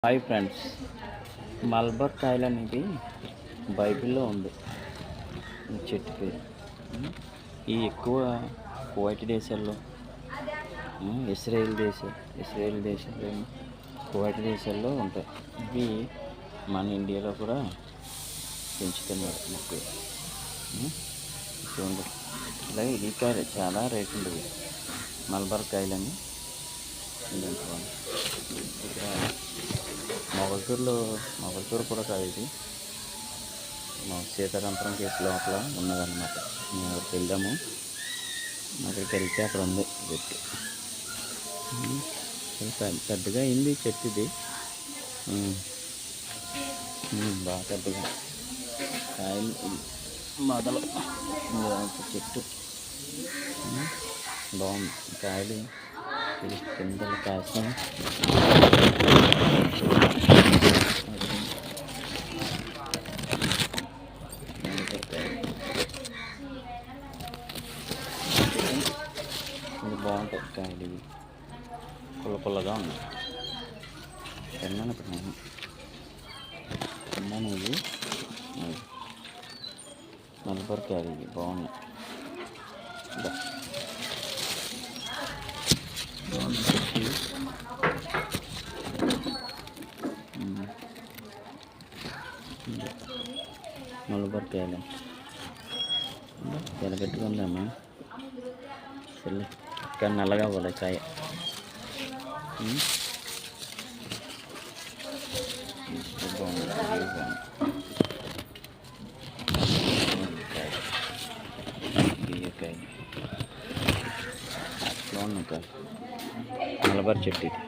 Hi friends, మల్బర్ కాయలు అనేది బైబిల్లో ఉంది. ఈ చెట్టు పేరు. ఈ ఎక్కువ కువైట్ దేశాల్లో, ఇస్రాయేల్ దేశంలో, కువైట్ దేశాల్లో ఉంటాయి. ఇవి మన ఇండియాలో కూడా పెంచుతున్నారు మొక్కలు. చూడండి, అలాగే ఈ కాయలు చాలా రేటు ఉండేవి. మల్బర్ కాయలని ఇక్కడ మొగల్తూరు కూడా కాదు, ఇది మా సీతారాంపురం కేసు లోపల ఉన్నదన్నమాట. మేము అక్కడికి వెళ్ళాము. అక్కడికి వెళ్తే అక్కడ ఉంది చెట్టు. పెద్దగా అయింది చెట్టు ఇది. బాగా పెద్దగా కాయలు మొదలు చెట్టు బాగుంది. కాయలు కింద కాసిన బాగుంటాయి కాయలు. ఇవి పుల్లగా ఉన్నాయి. తిన్నాను ఇప్పుడు నేను తిన్నాను. ఇవి మల్బర్ కాయలు, ఇవి బాగున్నాయి. మల్బర్ కాయలు చాలా గట్టిగా ఉందమ్మా. అసలు కానీ నల్లగా అవ్వాలి కాయ. బాగుంది బియ్యకాయ. బాగున్నాయి కాయ. మల్బర్ చెట్టు ఇది.